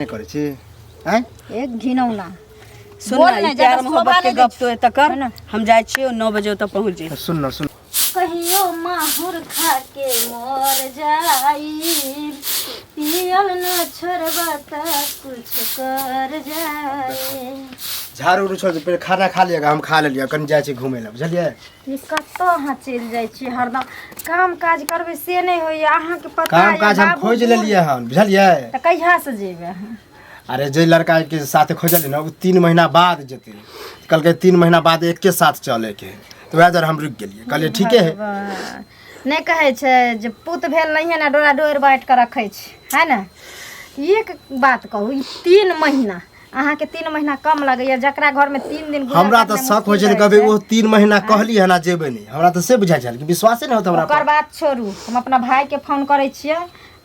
करे छी हैं एक घिनौना सुन ना प्यार मोहब्बत के गप तो त कर हम जाय छी 9 बजे त पहुंच जे। सुन कहियो माहुर खा के मर जाई पियल न छोड़बा त कुछ कर जाए। झाड़ू उड़ू छोड़ पहले खाना खा लिएगा, हम खा लेलिए कन जाय छी घूमे ला बुझलिए। ये कत्तो हां चल जाय छी हरदम काम काज करबे से नहीं होय अहाँ के पता काम काज हम खोज लेलिए हन बुझलिए। त कहिया से जेबे? अरे जे लड़का के साथ खोजल ना वो 3 महीना बाद जेते, कल के 3 महीना बाद एक के साथ चले के तो वह जर हम रुक गेलिए। कहले ठीक है नहीं कहे छे जे पुत भेल नहीं है ना डोरा डोर बांट के रखे छे है ना। एक बात कहू 3 महीना अहाँ के 3 महीना कम लगैया जकरा घर में 3 दिन हमरा तो शक हो छै कबे वो 3 महीना कहली है ना जेबे नहीं, हमरा तो से बुझाय छल कि विश्वास नहीं होता हमरा पर। बात छोड़ू हम अपना भाई के फोन करे छिए,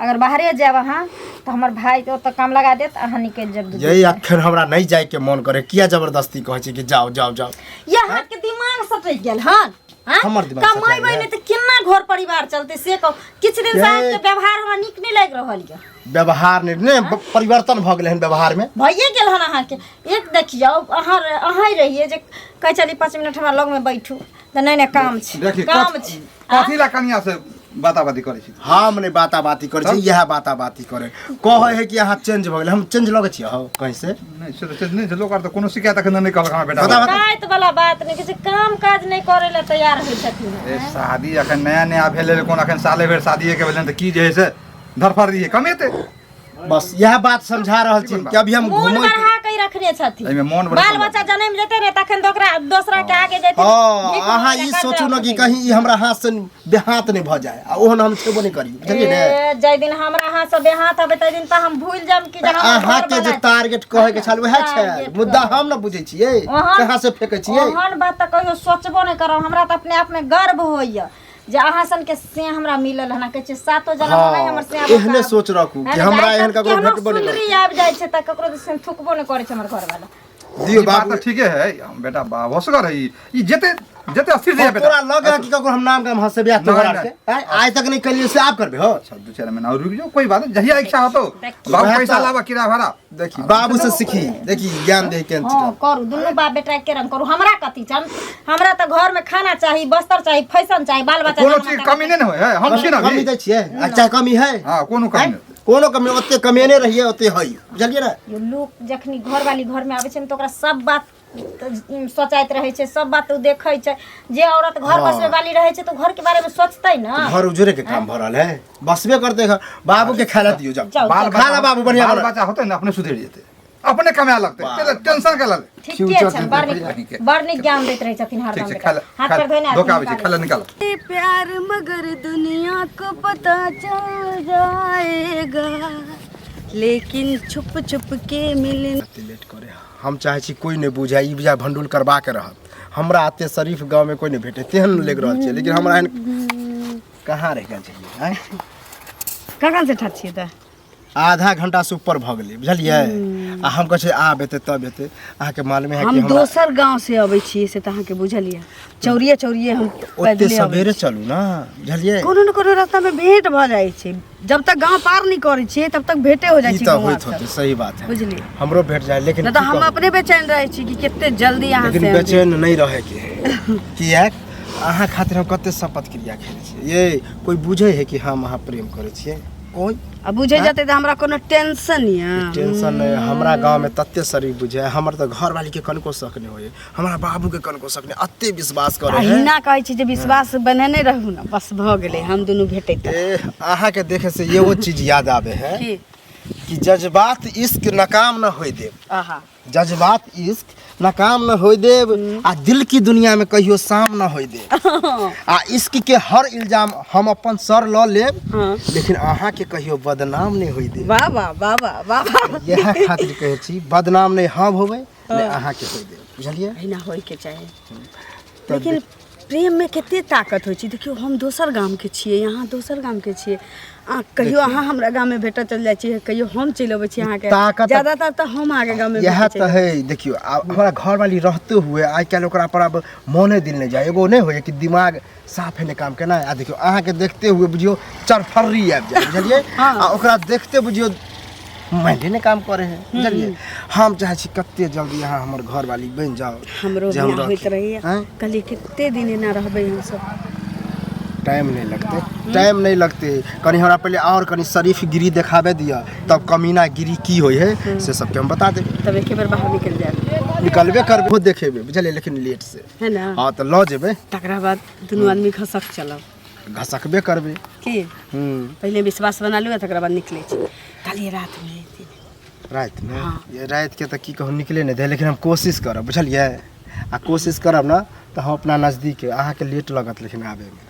अगर बाहरे जाब अहाँ तो हमर भाई तो त काम लगा देत अहाँ निकल जब। यही अखन हमरा नहीं जाय के मन करे, किया जबरदस्ती कहे छी कि जाओ जाओ जाओ। यहाँ के दिमाग सटक गेल हन हमर दिमाग कमाई बने त केना घर परिवार चलते से कहो। किछ दिन से के व्यवहार हमरा निक नहीं लाग रहल या। व्यवहार ने परिवर्तन भ गेल हन व्यवहार में भइए गेल हन अहाँ के। एक देखियो अहाँ रहिए जे कह चली 5 मिनट हमरा लग में बैठू त नहीं काम छै काम छै। कथी ला कनिया से बाताबाती करे छी? हम नहीं बाताबाती करे छी, यह बाताबाती करे कहे है कि अहाँ चेंज भ गेल। हम चेंज लगे छी हो कहीं से नहीं से चेंज नहीं से लोग तो कोनो शिकायत अखन नहीं कहल हमरा बेटा। शिकायत वाला बात नहीं कि काम काज नहीं करे ला तैयार होय छथिन। ए शादी अखन नया नया भेले कोन अखन साले भर शादी के भेलन त की जे है से धरफड़ दिए कमेते। बस यह बात समझा रहल छी कि अभी हम घूम बढ़ा के रखने छथिन। एमे मन बाल बच्चा जन्म जेते रे तखन दोसरा के आगे जेते। अहाँ ई सोचू न कि कहीं ई हमरा हाथ से बेहात नहीं भ जाए आ ओहन हम छेबो नहीं करी बुझलिए ने। जय दिन हमरा हाथ से बेहात होबे तै दिन त हम भूल जाम कि जहां अहाँ के जे टारगेट कहे के छल वह छै मुद्दा हम न बुझै छियै कहां से फेकै छियै। ओहन बात त कहियो सोचबो नहीं करब। हमरा त अपने आप में गर्व होइया जे अहाँ सन के से हमरा मिलल हना के छै सातो जन्म नहीं हमर से एहने सोच रखू कि हमरा एहन ककरो भेटबो नहीं सुंदरी आब जाय छै त ककरो से थुकबो नहीं करे छै हमर घर वाला। दियो बात तो ठीक है बेटा होसगर है ई जेते जेते अस्थिर जे बेटा। तोरा लगे कि ककरो हम नाम के हंसे बियाह तोहरा के आज तक नहीं कलिए से आप करबे हो। सब 2-4 महीना और रुक जाओ कोई बात नहीं जहिया इच्छा हो तो बाबू पैसा लावा किराया भाड़ा देखी बाबू से सीखी देखी ज्ञान दे के करू दुनु बाप बेटा के रंग करू। हमरा कथि छन हमरा त घर में खाना चाहिए बस्तर चाहिए फैशन चाहिए बाल बच्चा कोनो चीज कमी नहीं होय है हम छी ना कमी दै छियै अच्छा कमी है हां कोनो कमी कोनो कमी ओते कमेने रहिए ओते है बुझलिए ना। यो लोग जखनी घर वाली घर में आवे छै त ओकरा सब बात सोचाइत रहे छै सब बात उ देखै छै। जे औरत घर बसवे वाली रहे छै तो घर के बारे में सोचतै ना। घर उजरे के काम भरल है बसबे करते घर बाबू के खाना दियो जाओ बाल खाना बाबू बढ़िया बाल बच्चा होते ना अपने सुधर जेते अपने कमाया लगते टेंशन के लगे। ठीक छै बड़ ज्ञान देत रहे छथिन हरदम हाथ पर धोने धोखा आवे छै खाला निकाल। प्यार मगर दुनिया को पता चल जाएगा लेकिन छुप छुप के मिलने लेट करे हम चाहे छी कोई नहीं बुझे ई बुझा भंडुल करबा के रहत। हमरा आते शरीफ गांव में कोई नहीं भेटे तेहन लेग रहल छै लेकिन हमरा कहां रह गेल छै हैं कहां से ठात छी त आधा घंटा से ऊपर भ गेलै बुझलिए। आ हम कह छै आब एते तब एते अहाँ के मालूम है कि हम दोसर गांव से आबै छी से त अहाँ के बुझलिए चौरिये हम ओते सवेरे चलू ना बुझलिए। कोनो न कोनो रास्ता में भेंट भ जाय छै जब तक गांव पार नहीं करे छी तब तक भेंटे हो जाय छै। ई त होइत होते सही बात है बुझलिए हमरो भेट जाय लेकिन न त हम अपने बेचैन रहे छी कि कितने जल्दी यहां से लेकिन बेचैन नहीं रहे के किया अहाँ खातिर हम कते शपथ क्रिया खेले छी ये कोई बुझे है कि हम अहाँ प्रेम करे छियै कोई अब बुझे जाते त हमरा कोनो टेंशन या टेंशन नहीं हमरा गांव में तत्ते शरीफ बुझे हमर त घर वाली के कनको शक नहीं होय हमरा बाबू के कनको शक नहीं अत्ते विश्वास करे है। हिना कहै छी जे विश्वास बनेने रहू ना बस भ गेले हम दोनों भेटै त ए अहाँ के देखे से ये वो चीज याद आवे है कि जज्बात इश्क नाकाम न होय दे। आहा जज्बात इश्क नाकाम न होय देव आ दिल की दुनिया में कहियो शाम न होय दे। आ इश्क के हर इल्जाम हम अपन सर ल लेब लेकिन अहाँ के कहियो बदनाम नहीं होय दे। वाह वाह वाह वाह वाह यह खातिर कहे छी बदनाम नहीं हम होवे नहीं अहाँ के होय दे बुझलिए। एना होय के चाहे लेकिन प्रेम में कितने ताकत होय छी। देखियो हम दोसर गांव के छिए यहाँ दोसर गांव के छिए कहियो अहाँ हमरा गांव में भेट चल जाय छी कहियो हम चल अबै छी अहाँ के ज्यादातर त हम आगे गांव में यह त है। देखियो हमारा घर वाली रहते हुए आज कल ओकरा पर अब मोने दिल नहीं जाए एगो नहीं होय कि दिमाग साफ है ने काम केना आ देखियो अहाँ के देखते हुए बुझियो चरफर्री आबि जाय बुझलिए। आ ओकरा देखते बुझियो मेहनती ने काम करे हैं बुझलिए हम चाहे छी कते जल्दी यहाँ हमर घर वाली बन जाओ हमरो जे हम बियाह होइत रखी। रहिए हैं? कहलिए कितने दिन एना रहबै हम सब टाइम नहीं लगते कनी हमरा पहले और कनी शरीफ गिरी दिखावे दिया तब कमीना गिरी की होई है से सबके हम बता देबे तब एक बार बाहर निकल जाए निकलबे करबे खुद देखेबे बुझलिए लेकिन लेट से है ना हाँ तो ल जेबे तकरा बाद दुनू आदमी खसक चलब घसकबे करबे की पहले विश्वास बना लू तकरा बाद निकले छी काली रात में रात में हाँ। ये रात के तो की कहूँ निकले नहीं दे लेकिन हम कोशिश करब बुझलिए आ कोशिश करब ना तो हम अपना नजदीक अहाँ के लेट लगत लेकिन आबे में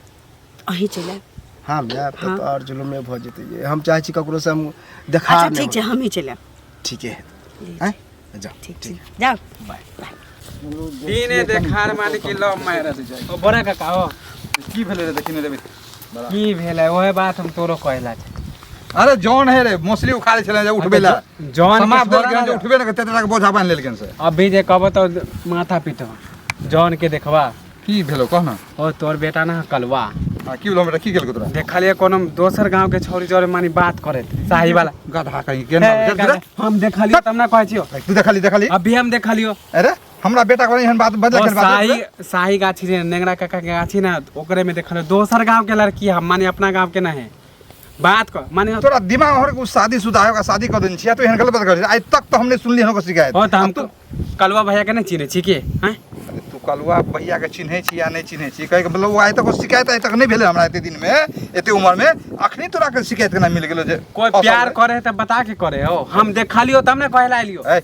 अहीं चले हम जाए हाँ। तो और जुलूमे भ जेतै हम चाहे छी ककरो से हम देखा अच्छा ठीक है हम ही चले ठीक है हैं जाओ ठीक ठीक जाओ दिने देखार माने कि लव मैरिज ओ बड़ा काका हो की भेलै रे देखिने देबे की भेलै ओहे बात हम तोरो कहला छै अरे जॉन है रे मछली उखाड़े छले जे उठबे ला जॉन के समाप्त छोड़ा देल ना जे उठबे न तेतरा के बोझा बांध लेलकन से अभी जे कहबो तो माथा पीटो जॉन के देखबा की भेलो कह ना ओ तोर बेटा ना कलवा आ की भेलो हमरा की केलको तोरा देखलिए कोनो दोसर गांव के छोरी जोरे मानी बात करे साही वाला गाधा कहीं केना हम देखलियो तब ना कहै छियो तू देखली अभी हम देखलियो अरे हमरा बेटा को एहन बात बदल ओ के साही साही गाछी रे नेंगरा काका के गाछी ना ओकरे में देखलियो दोसर गांव के लड़की हम माने अपना गांव के ना है बात को माने तोरा दिमाग हर को शादी शुदा होगा शादी कर देन छिया तो एहन गलत बात कर आज तक तो हमने सुनली हमको शिकायत ओ त हम कलवा भैया के नहीं चिन्हे छी के हैं अरे तू कलवा भैया के चिन्हे छी या नहीं चिन्हे छी कहे के मतलब वो आइ तक शिकायत आइ तक नहीं भेले हमरा एते दिन में एते उम्र में अखनी तोरा के शिकायत केना मिल गेलो जे कोई प्यार करे त बता के करे हो हम देखलियो तब ने कहला लियो ए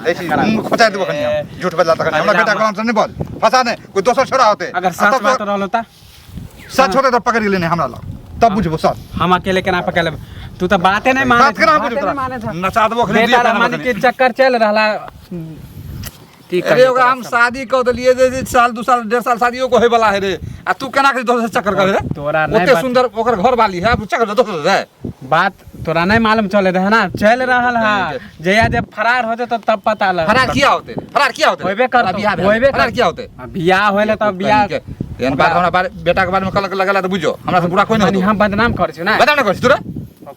देखी मुंह खोचा देबो कन्या झूठ बजा तक हमरा बेटा को नहीं बोल फसा नहीं कोई दोसर छोरा होते अगर सच बात रहलो त सच होते तो पकड़ लेने हमरा लग तब बुझबो सच हम अकेले केना पकड़ तू तो बातें नहीं माने बात केना बुझबो तोरा नचा देबो खने बेटा माने के चक्कर चल रहला ठीक अरे ओकरा हम शादी कर देलिए जे साल 2 साल 1.5 साल शादियो को होय वाला है रे आ तू केना के दोसर चक्कर करे रे तोरा नहीं ओते सुंदर ओकर घर वाली है चक्कर दोसर रे बात तोरा नहीं मालूम चले रहे ना चल रहल है जया जब फरार होते तो तब पता लग फरार किया होते होइबे करतो, होइबे फरार किया होते बियाह होले तब बियाह एहन बात हमरा बेटा के बारे में कलक लगला त बुझो हमरा से पूरा कोई माने नहीं हम बदनाम कर छी ना बता ना कर तू रे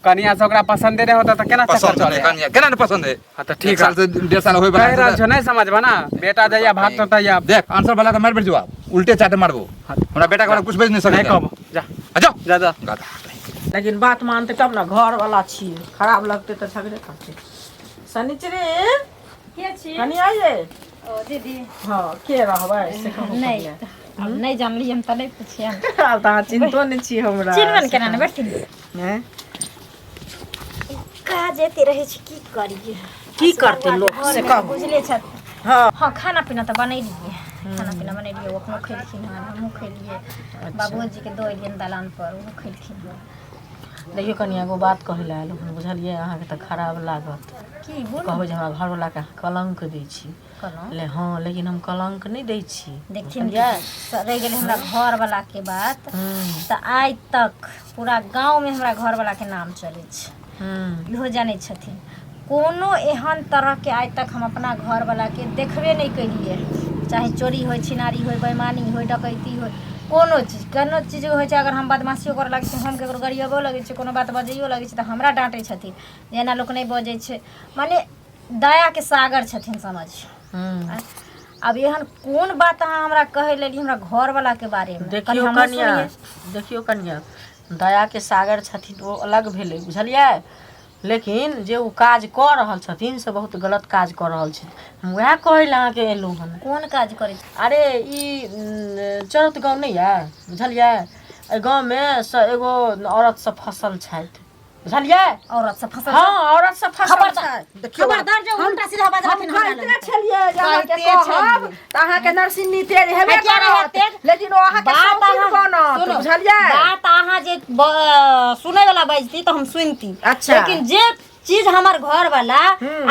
कनिया से ओकरा पसंद नहीं होता तो केना चक्कर पसंद चले है कन्या केना नहीं पसंद है हां तो ठीक ठीक साल से 1.5 साल होय कह रहल बना छो नहीं समझबा ना बेटा जया भाग तो तया देख आंसर वाला त मार बैठ जवाब उल्टे चाटे मारबो हमरा बेटा के बारे में कुछ बज नहीं नहीं सकते कहबो जा अच्छा जा जा गाधा लेकिन बात मानते तब ना घर वाला छिए खराब लगते तो झगड़े करते शनिचरे के छी कनी आइए ओ दीदी हाँ के रहबै से कहू नहीं हम नहीं जानली हम त नहीं पूछिया अब तो चिंतो नहीं छी हमरा चिन्हन केना ने बैठी हैं का जेते रहे छी की करिए की करते लोग से कहू बुझले छ हाँ हाँ खाना पीना तो बनैलिए खाना पीना बनैलिए ओखनो खैलखिन हन हमहूँ खैलिए बाबूजी के दो एलियन दलान पर ओहो खैलखिन हन देखियो कनी एगो बात कहै ला आएल हन बुझलिए अहाँ के त खराब लागत की बोल कहबै जे हमरा घर वाला के कलंक दै छी कहलौं ले हाँ लेकिन हम कलंक नहीं दै छी देखथिन रह गेल हमरा घर वाला के बात हम्म त आइ तक पूरा गांव में हमरा घर वाला के नाम चलै छै इहो जानै छथिन कोनो एहन तरह के आइ तक हम अपना घर वाला के देखबे नहीं केलिए चाहे चोरी होय छिनारी होय बेईमानी होय डकैती होय कोनो चीज होय छै अगर हम बदमाशियो करे लागै छी हम केकरो गरियबो लगै छै कोनो बात बजैयो लगै छै त हमरा डांटै छथिन जेना लोक नहीं बजै छै माने दया के सागर छथिन समझ अब एहन कोन बात अहाँ हमरा कहै लेली हमरा घर वाला के बारे में देखियो कन्या दया के सागर छथिन वो अलग भेलै बुझलिए लेकिन जे उ काज कर रहल छथिन से बहुत गलत काज कर रहल छथिन हम वएह कहै ला अहाँ के एलहुँ हन कोन काज करै छै अरे ई चरत गाँव नहीं है बुझलिए एहि गाँव में एगो औरत सब फसल छथि बुझलिए औरत सब फसल हाँ औरत सब फसल खबरदार छथि देखियो खबरदार जो उल्टा सीधा बाजथिन हमरा कहते लग छलिए जे अहाँ के कहते कहब त अहाँ के नरसिंह तेज हेबे क्या रहे करत तेज? लेकिन ओ अहाँ के बात शौकीन अहाँ- बनत सुनो, बुझलिए बात अहाँ जे सुनै वाला बजती तो हम सुनती अच्छा। लेकिन जे चीज हमर घर वाला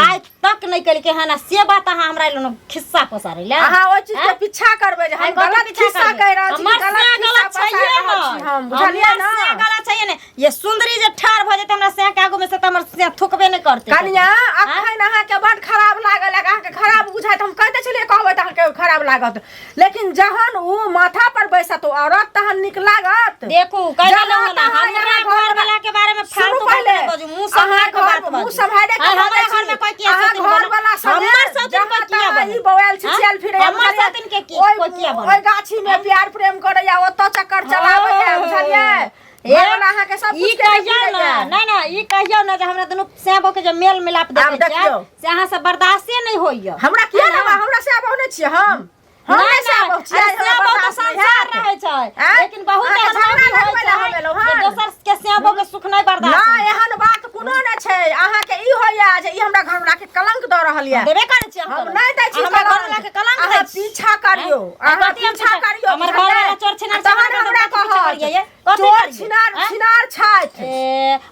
आज तक नहीं कलके है ना से बात अहाँ हमरा लोग खिस्सा पसारे ला अहाँ ओ चीज के पीछा करबै जे हम हम कथी गलत पीछा खिस्सा करबै? कह रहल छी हमर से गलत खिस्सा छैहे पसार रहल छी हम हम बुझलिए ना से गलत छैहे ने ये सुंदरी जे ठार भ जेते हमरा से के आगू में से त हमर से थुकबे नहीं करते कनिया अखन अहाँ के बड खराब लागल अहाँ के खराब बुझाइत हम कहते छलिए कहबै त अहाँ के खराब लागत, लेकिन जहन उ माथा पर बैसत तो औरत तहन निक लागत। देखू कह जहाँ देलहुँ ना तहाँ हमरा यहाँ घर वाला के बारे में सुनू फालतू पहिले, बात बाजू, मुंह संभाल के बात मुंह बाजू। संभाले के हमरा बोलै घर में छी। कोई किया अहाँ सतीन घर बने? वाला संगे हमर सतीन जहाँ कोई किया तहाँ बने? ई बौआल छिछियल फिरे हमर बुझलियै? सतीन के कोई किया बने? ओइ गाछी में प्यार प्रेम करैया, ओतऽ चक्कर चलाबैया, बुझलियै? ए वाला अहाँ के सब ई कुछ के कहियो ना फिरैया। नहीं ना ई कहियो ना जे हमरा दुनू सेबो के जे मेल मिलाप आब देखे छियै देखियौ। से अहाँ से बर्दाश्ते नहीं होइया। हमरा किया ना हमरा से आबौ नै छियै हम नहीं से आबौ छियै, अरे हमरा सेबो तो बर्दाश्त नहीं संसार हैत। रहे छै, आँय? लेकिन बहुत अहाँ एहन झगड़ा बात लगबै होइ लए हम छै एलहुँ जे हन। दोसर के सेबो के सुख नहीं बर्दाश्त ना होइ छै। एहन बात कोनो नै छै, अहाँ के ई होइया जे ई हमरा घर वाला के कलंक द रहल या। देबे करे छी हम नहीं दै छी हमरा घर वाला के कलंक अहाँ दै छी। पीछा करियो, हैं? अहाँ कथी हम पीछा करियो, हमर घर वाला चोर छिनार तहन छिनार हमरा कथी पीछा करियै ये? कहत कथी चोर करियै? छिनार हैं? छिनार छथि।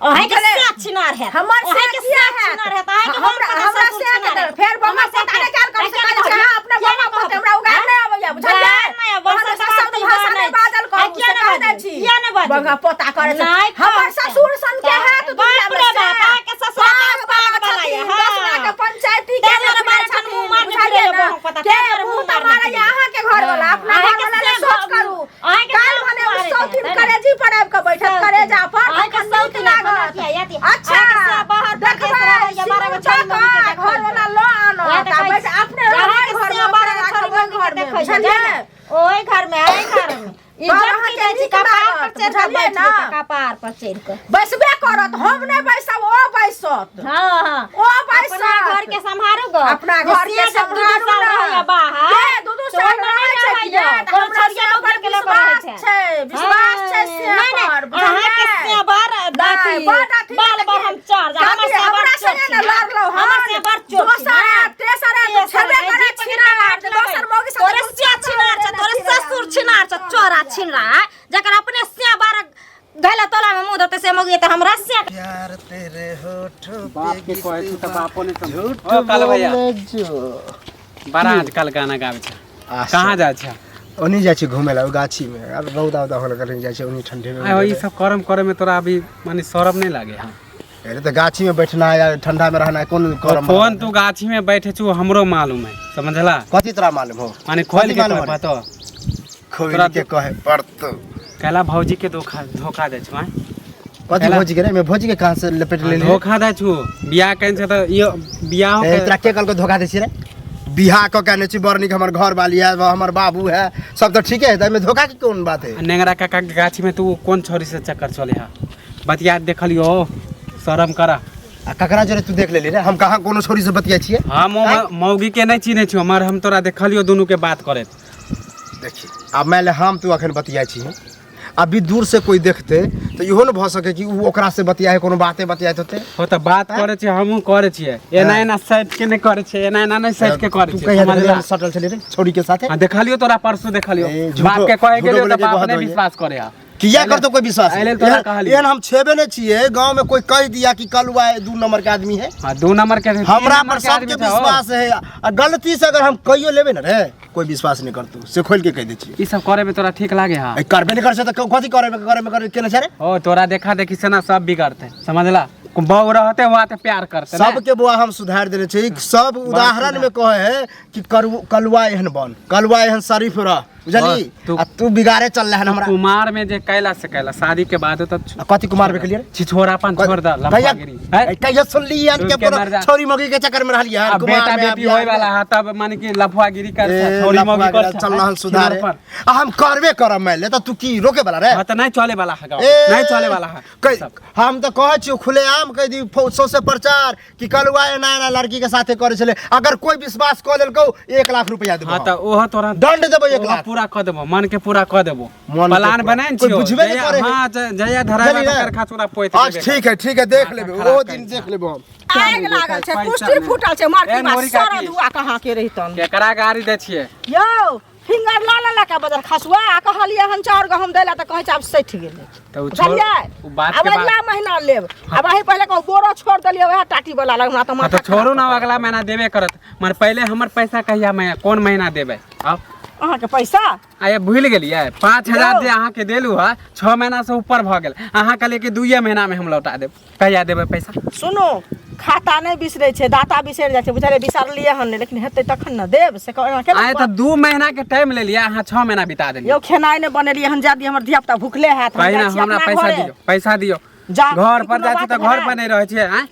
अहे के बुझले? साथ छिनार है हमर से के किया साथ है छिनार है अहे के हमरा से के फिर बम्मा पता नहीं काल कम से काल से अपने बम्मा पता हमरा उगाड़ नहीं आबैया, बुझलियै? शब्द भाषा नहीं बाजल करू, किया से नहीं कह दै बाजू? छी। किया नहीं बाजू? बंगा पोता करे छै। नहीं हमर करते। ससुर सन के है तो दुनिया बाप में रे से। बाप, अहाँ के ससुर बाग बाग बाग वाला है, छथिन, हाँ। 10 लाख के पंचायती तें के द्वारा लोग बारह छथिन, ठन मुँह मार के बुझलियै फिरैया, ना? बहु पता, के तें द्वारा मुँह मुँह तऽ मार मारैया के अहाँ के घर वाला, अपना अहाँ घर के वाला ने से सोच घर- करू। अहाँ के काल से भने मारै सौतीन छै, करेजी पर आबि के बैठत सौतीन। करेजा पर अहाँ के तखन सौतीन नीक लागत। किया याती? अच्छा अहाँ के से बाहर देखबै, परदेश रहैया, बारह गो छोरी मौगी के देखबै। घर वाला लो आनो वएह तऽ ता कहै बैठ छी। अपने जहाँ रहबै के घर से में बारह बारह गो छोरी घर मौगी के में देखै छै, बुझलियै? जाने? ओहि घर में आई घर में इज्जत अहाँ की के दै छी, नीक कपार लागत, पर चढ़ के बुझलियै बैठ ना? जेतै, कपार पर चढ़ के। बैसबे करत, हम नहीं बैसब, ओ बैसत। हाँ हाँ ओ बैसत। अपना घर के संभारू गो, अपना घर के संभारू साल ना। रहैया बाहर के दू-दू तो साल ओहिमे रहै नहि छै रहैया, कि कोन हमरा छड़िया से लोग के लोग विश्वास रहै छै। छै, विश्वास छै से नहीं, नहीं, पर, अहाँ के बुझलियै? सेबर दाती, नहीं, बड़ दाती बाल दाती। बाल हम चार जा, हमर दाती, सेबर हमरा चोर संगे छी ने ना। लड़लौ हन। हमर सेबर चोर छी दोसर ना। है, तेसर है, तो छेबे करे छिनार, दोसर मौगी साथे तोरे कुछ सिया छिनार छ, तोरे ससुर छिनार छ, चोरा छिनार जकर अपने से बार धैला तोला में मुंह धोते से मौगी त हमरा से प्यार तेरे होठों बाप के पे कहै छी त बापो ने समझ झूठ ओ काल भैया बोले जो बड़ा आजकल गाना गाबै छै आशा। कहाँ जाइ छै ओनी जाइ छी घुमे ला ओ गाछी में, अब रौदा उदा होल कहीं जाइ छी ओनी ठंडे में। आय ई सब करम करे में तोरा अभी माने शरम नहीं लागे हां अरे तो गाछी में बैठना है या ठंडा में रहना है, कौन करम फोन तू गाछी में बैठे छु हमरो मालूम है समझला कथी तोरा मालूम हो? माने खोल कथी के मालूम कह है? बतो खोल के कहे पड़त। कहला भौजी के धोखा दे छु हैं कथी कैला? भोजी के रे? मैं भोजी के कहां से लपेट ले ले? धोखा दे छु बियाह कइन से त यो बियाह हो ए, तोरा के कल को धोखा दे छी रे? बिहार को कहने छी बरनी के हमर घर वाली है, हमर बाबू है, सब तो ठीक है, में धोखा की कौन बात है? नेंगरा काका के गाछी में तू कौन छोरी से चक्कर चले हा बतिया देखलियो शरम करा आ ककरा जरे तू देख लेली रे? हम कहां कोनो छोरी से बतिया छिए? हम मौगी के नहीं चिन्हे छु हमर हम तोरा देखलियो दोनों के बात करे देखी अब मैं हम तू अखन बतिया छी, अभी दूर से कोई देखते तो इहो न भ सके कि उ ओकरा से बतिया है, कोनो बाते बतियात होते। हो त बात करे छी हमहू करे छिए एना एना साइड के नहीं करे छी एना एना नहीं साइड के करे तू छी कहिया समझला देखले सटल छली रे छोरी के साथे? हां देखलियो तोरा परसों देखलियो ए, बाप के कहे झूठो गेलियो बोले त के बाप कहत ने होइए। विश्वास करे हा किया कर तो कोई विश्वास अइले तोरा कहलियो। एहन हम छेबे नहीं छिए, गांव में कोई कह दिया कि कलुआ 2 नंबर के आदमी है। हां 2 नंबर के हमरा पर सबके विश्वास है, आ गलती से अगर हम कहियो लेबे न रे कोई विश्वास नहीं करतू, से खोल के कह दे छी। ई सब करे में तोरा ठीक लागे हा ए करबे नहीं कर से तो कथी करे केने छे रे? ओ तोरा देखा देखी से ना सब बिगड़ते समझला बहु रहते हुआ ते प्यार करते ना। सबके बुआ हम सुधार देने छी, सब उदाहरण में कहे है कि कलुआ एहन बन, कलुआ एहन शरीफ रह, बुझली? तू- आ तू बिगाड़े चल रहा है हमरा। कुमार में जे कैला से कैला शादी के बाद तो आ कथी कुमार में केलिए रे? छिछोरापन छोड़ द लफागिरी है कहिया सुनली यार दूर के के मर जा। छोरी मगी के चक्कर में रहली यार अब बेटा बेटी होय वाला है तब माने कि लफागिरी कर छोरी मौगी कर चल रहल सुधारे। आ हम करबे करब मैं ले, तो तू की रोके वाला रे? हां त नहीं चले वाला है गाँव ए, नहीं चले वाला है सब। हम तो कहे छी खुले आम कह दी से प्रचार कि कलुआ एना एना लड़की के साथे करे छले, अगर कोई विश्वास क लेलको 1 लाख रुपया देबो। हां त ओह तोरा दंड देबो 1 ओह लाख। पूरा क देबो मन के पूरा क देबो मन के प्लान पूरा। बनाइन कोई छियो बुझबे नहीं करे है। हां जया धरावा बुझली रे? कर खाचुरा पोइत आज ठीक है देख लेबे, खराब ओ कर दिन दिया। देख लेबो हम। आग लागल छै, पैसा कुश्ती में। फूटल छै, मार ए, की बात मोरी सारा काकी। धुआ कहाँ के रहितन। केकरा गाड़ी दे छिए यौ फिंगर ला के बदल खसुआ आ कहलिए हन चाउर गहूम दैला त कहै छै आब सैठ गेलै। तो उ छोड़ बुझलियै? उ बात अब के बाद अगला महीना लेब, अब वही पहले कहू बोरो छोड़ देलिए वह टाटी वाला लग, हमरा त हाँ माथा तो छोड़ू ना अगला महीना देबे करत मगर पहले हमर पैसा कहिया मैं कौन महीना देबे अब अहाँ के पैसा आये भूल गेलिए 5000 जे अहाँ के देलू है 6 महीना से ऊपर भ गेल अहाँ कहलिए कि 2 महीना में हम लौटा देब कहिया देबे पैसा सुनो खाता नहीं बिसरे छे, दाता बिसर जाए छे, बुझले बिसरलिए हन नहीं, लेकिन हेतै तखन न देब से केना आए तो 2 महीना के टाइम ले लिया, अहाँ 6 महीना बिता देलिए। यो खेनाइ ने बनेलिए हन, जादी हमर धिया पुता भूखले हैत, हम पहिने जाइ छी हमरा अपना पैसा घरे। दियो, पैसा दियो। जा, घर पर कोनो जाए बात तो घर है? पर नहीं रहे छे। आए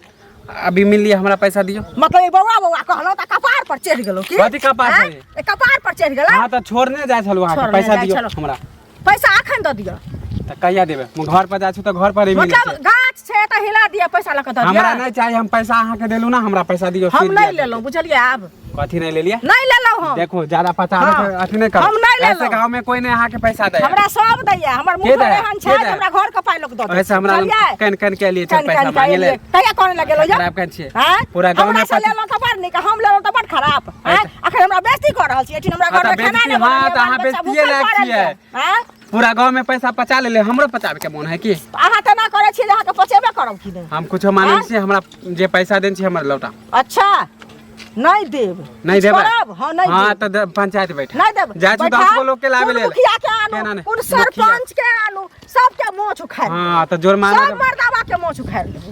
अभी मिल लिया, हमरा पैसा दियो। मतलब ई बौआ कहलो त कपार पर चढ़ गेलो की? कथी कपार आँय? पर? ए कपार पर चढ़ गेलो। हाँ तो छोड़ने जाए छलु, अहाँ के छोड़ने पैसा जाइ दियो छलहुँ। हमरा। पैसा अखन द दियो। तो कहिया देबे? हम घर पर जाए छी तो घर पर ही मिल मतलब गाछ छे त हिला दिया, पैसा लक द दिया। हमरा नहीं चाहिए, हम पैसा अहाँ के देलू ना, हमरा पैसा दियो। हम सील नहीं दिया। लेलो, बुझलिए आब। कथी नहीं ले लिया? नहीं लेलो हम। देखो ज्यादा पता हाँ। अथी नहीं करो। हम नहीं लेलो। ऐसे गांव में कोई नहीं अहाँ के पैसा दे। हमरा सब दैया, हमर मुंह के पर दै? एहन के छै, दै? हमरा घर के पाइ लोक द दे। ऐसे हमरा कन के लिए चल पैसा मांगे ले। कहिया कोन लगेलो या? खराब कन छिए। हैं? पूरा गांव में हमरा से लेलो त बड़ नीक, हम लेलो त बड़ खराब। हैं? अखन हमरा बेइज्जती कर रहल छी, एठिन हमरा हाँ, घर में तो खाना बेइज्जती, नहीं हाँ, बनल, तो अहाँ बेइज्जतिये लायक छियै। हैं? पूरा गांव में पैसा पचा ले, हमरो पचाबे के मन है की? अहाँ त ना करे छी, अहाँ के पचेबे करब की नहीं? हम कुछो माने छी, हमरा जे पैसा देन छी हमर लौटा। अच्छा नहीं देब। नहीं देबे? करब? हाँ नहीं हाँ देब। तो पंचायत बैठा। नहीं देब। जाए छी बैठा, 10 गो लोग के लावे कोन ले ले। मुखिया के केना आनू, नहीं? कोन मुखिया। सरपंच के आनू, सबके मोछ उखाड़ लेब। हाँ तो जोर माने। सब मर्दावा के मोछ उखाड़ लेब।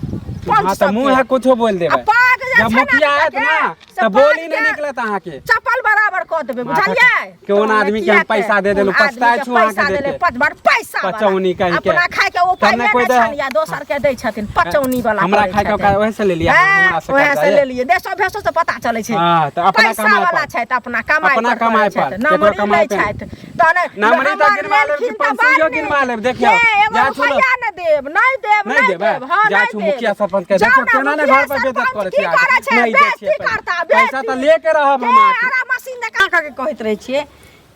हाँ तो मुंह है कुछो बोल देबे। पाग जे जब छै मुखिया ना आयत ना से तो पाग बोली नहीं के निकलत अहाँ के। चप्पल बराबर कऽ देबै, बुझलियै? केओन आदमी के हम पैसा दे देलू, पछताए छु अहाँ के देके। पचबर पैसा वाला। पचौनी कहि के। अपना खाय के ओ पाइ तब ने नहि कोइ दै दे। छनि, या दोसर के दै छथिन, पचौनी वाला हमरा करै खाय के छथिन। ओकरा ओहे से ले लिया, हमरा से ओहे कर्जा से है। ले लिए, देशो भेसो से पता चलै छै। हाँ, तो अपना पैसा कमाइ वाला पर। छथि, अपना कमाइ अपना पर कमाइ करै पर, छथि, केकरो नमरी कमाइ लै पर। छथि। तहन नमरी तऽ हमर गिनवा लेब कि लेलखिन तऽ 500 बड़ गिनवा नीक। लेब, देखियौ। ए, एगो जा छु रुपैया नहि देब, नहि देब, नहीं देबै? हाँ, जा नहीं छु देब। मुखिया सरपंच के, जाउ देखियौ ने, केना ने मुखिया घर पर बेइज्जत सरपंच करै की छी करै छै? नहीं दै बेइज्जती छियै करता, पैसा तो लेके रहब हम आके। आरा मशीन दे का के कहत रहे छिए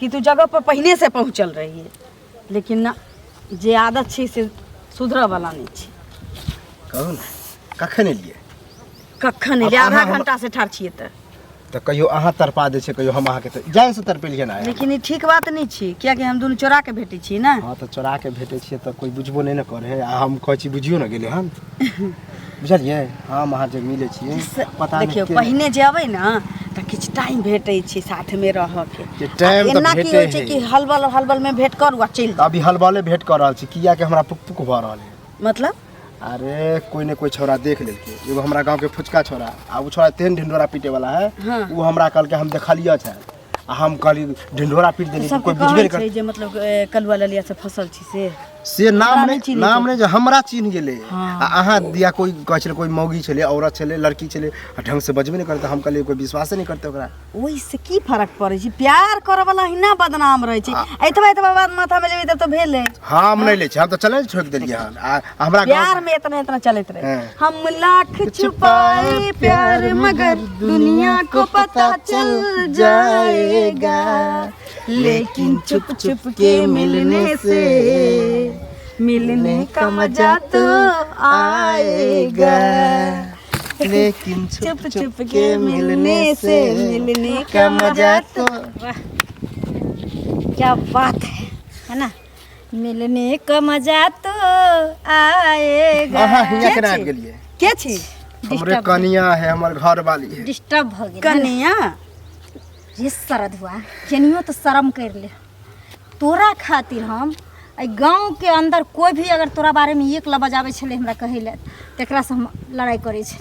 कि तू जगह पर पहले से पहुंचल रही है, लेकिन ना जे आदत छै से सुधर वाला नहीं छै। कहू ने कखन एलियै? कखन अब एलियै? आधा अहाँ घंटा से ठाढ़ छिए तऽ कहियो अहाँ तरपा दै छै, कहियो हम अहाँके तऽ जान से तरपेलियै ना। लेकिन ई ठीक बात नहीं छै, कियाकि हम दुनू चोरा के भेटै छी ना। हाँ तो चोरा के भेटै छियै तऽ कोई बुझबो नहीं ना करे है। आ हम कहै छी बुझियो ना गेलै हम। बुझलियै? हम अहाँ जे मिलै छियै पता देखियो नहीं पहिने जे अबै ना त किछ टाइम भेटै छै साथ में रह के। के टाइम तऽ एना की भेटै होइ छै है। कि हलबल हलबल में भेट करू आ चलि जाऊ। अभी हलवाले भेंट कर रहल छी, किया के हमरा पुक पुक भऽ रहल है। मतलब अरे कोई ने कोई छोरा देख लेलकै, एगो हमरा गांव के फुचका छोरा, आ उ छोरा तेन ढिंढोरा पीटे वाला है। हाँ। उ हमरा कहलकै हम देखलियै छै, आ हम कहली ढिंढोरा पीट देली, सब कोई बुझबे कहै नहीं छै कर। जे मतलब कलुआ ललिया से फसल छी से से नाम हमरा नहीं नहीं चिन्है नाम छै। नहीं जे हमरा चिन्ह गेलै। हाँ। आ अहाँ दिया कोई कहै छलै कोई मौगी छलै, औरत छलै, लड़की छलै, आ ढंग से बजबे नहीं करते। हम कहलियै कोई विश्वासे नहीं करते ओकरा। ओहि से की फर्क पड़ै छै? प्यार करे वाला ही ना बदनाम रहे छै। एतबा एतबा बात माथा में लेबे तब तो भेले। हम नहीं ले छी, हम तो चले छोड़ देलियै हन। आ हमरा प्यार गांव में इतना इतना चलत रहे। हाँ। हम लाख छुपाए प्यार मगर दुनिया को पता चल जाएगा, लेकिन छुप छुप के मिलने से मिलने का मजा तो आएगा, लेकिन छुप छुप के मिलने से मिलने का मजा तो। क्या बात है ना? मिलने का मजा तो आएगा। अहाँ हियां केना आबि गेलियै? के छी? हमरे कनिया है, हमर घर वाली है। डिस्टर्ब हो गया कनिया ये सरद हुआ केनियो तो शर्म कर ले। तोरा खातिर हम गांव के अंदर कोई भी अगर तोरा बारे में एक लफ्ज आवे छले हमरा कहे ले, तेकरा से हम लड़ाई करे छे।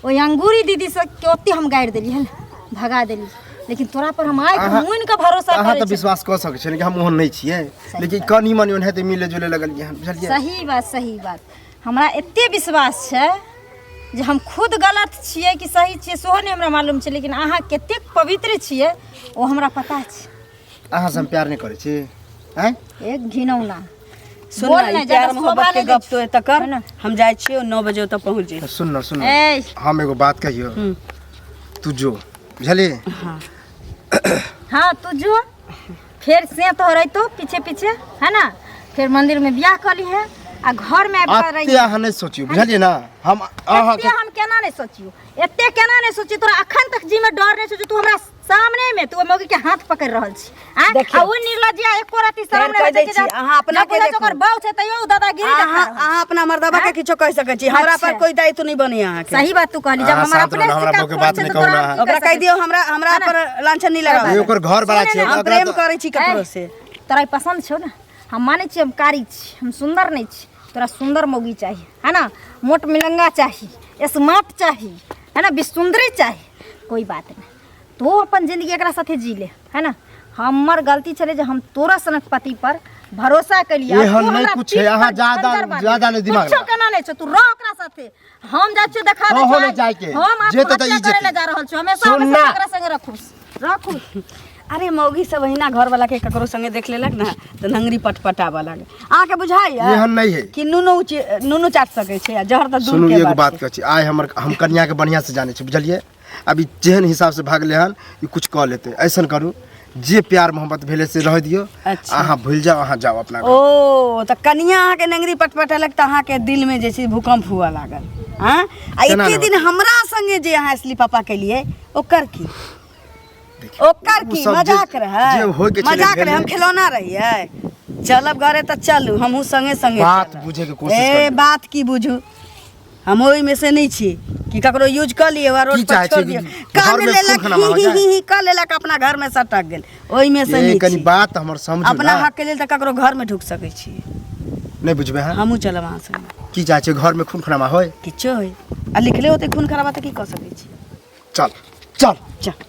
ओ अंगूरी दीदी से के ओते हम गाड़ देली है, भगा देली। लेकिन तोरा पर हम आइ मुइन का भरोसा अहाँ करे तो छे। विश्वास कर सकै छी कि हम ओहन नहीं छियै, लेकिन कनी मनी ओनहते मिले जुले लगलियै हन। बुझलियै? सही बात हमरा एते विश्वास छे जे हम खुद गलत छियै कि सही छियै सेहो नहीं हमरा मालूम छे, लेकिन अहाँ कतेक पवित्र छियै ओ हमरा पता छे। अहाँ से हम प्यार नहीं करै छी हैं? एक घिनौना सुन बोल ना, ना, ई ज्यादा प्यार मोहब्बत शोभा के नहीं गप तो एत कर। है ना? हम जाय छियो 9 बजे तक पहुंच जाई। सुन न सुन न, ए हम एगो बात कहियो, तू जो बुझली। हाँ तू जो फिर से तो रहतो पीछे पीछे है ना, फिर मंदिर में ब्याह कर ली है आ घर में आबि अते अहाँ नहीं सोचियो, बुझलियै ना। हम अहाँ एते हम केना नहीं सोचियो, एते केना नहीं सोचियो। तोरा अखन तक जी में डर नहीं सोचियो। तू हमरा सामने में तू मौगी के हाथ पकड़ रहल छी आ देखियो। ओ निर्लज्जिया एको राती शर्म कह नहीं दै होते छी, अहाँ अपना के देखो। ओकर बाऊ छै तइयो दादागिरी देखा रहल छी। अहाँ अपना मर्दबा के किछो कह सकै छी, हमरा पर अच्छा। कोई दायित्व नहीं बनी अहाँ के। सही बात तू कहली। जब अहाँ हमरा शांत अपने रहू, हमरा शिकायत बहू के बात छै नहीं तो कहू तोरा ना। हम की ओकरा कर कह सकै दियो हमरा पर लांछन नहीं लगाओ। ये ओकर घर वाला छै, हम ओकरा प्रेम तो- करै छी ककरो से। तोरा ई पसंद छौ ना? हम माने छी हम कारी छी, हम सुंदर नहीं छी। तोरा सुंदर मौगी चाहिए है ना, मोट मिलंगा चाहिए, स्मार्ट चाहिए, है ना, विसुंदरी चाहिए, कोई बात नहीं। तो अपन जिंदगी एकरा साथे जी ले, है ना। हमर गलती चले जो हम तोरा सनक पति पर भरोसा कलिए। एहन नहीं कुछ है, अहाँ ज्यादा नहीं दिमाग कुछो केना नहीं छ, तू रह ओकरा साथे। हम जा छी देखा दे हो जाय के हम जे त आत्महत्या करे ले जा रहल छी, हमेशा सुनना। ओकरा संगे रखू। अरे मौगी सब अहिना घर वाला के ककरो संगे देख लेलक ना तो नंगरी पटपटावा लागे। आके बुझाइए एहन नहीं है कि नुनू चाट सके छे, जहर त दूर सुनू के एगो बात बात कहै छी, आइ हम कन्या के बढ़िया से जाने छी, बुझलिए। अभी जेहन हिसाब से भागले हन ई कुछ कह लेते। ऐसन करू जे प्यार मोहब्बत भेले से रह दियो। अच्छा। अहाँ भूल जाओ, अहाँ जाओ अपना घर। ओ त कनिया अहाँ के नंगरी पटपटेलक त अहाँ के दिल में जैसे भूकंप हुआ लागल। हां आ केना एके दिन हमरा संगे जे अहाँ असली पापा के लिए ओकर की ओकर उ की सब मजाक जे रहे, होय के छले मजाक रहे, भेले। हम खिलौना रहिए। चलब घरे त चलू, हमहू संगे संगे बात चलब। बुझे के कोशिश ए करियौ। बात की बुझू, हम ओई में से नहीं छी कि ककरो यूज कर लिए और रोड की पर चाहे छोड़ छी दियो। कि कान घर में लेलक खून खराबा हो जाए? ही कर लेलक, अपना घर में सटक गेल, ओई में से ये नहीं कनी छी। बात हमर समझू अपना ना। हक के लेल त ककरो घर में ढुक सकै छी। नहीं बुझबे हैं हमहू चलब अहाँ संगे, की चाहे छी घर में खून खराबा होय? किछो होय आ लिखले होते खून खराबा त की कह सकै छी। चल चल चल।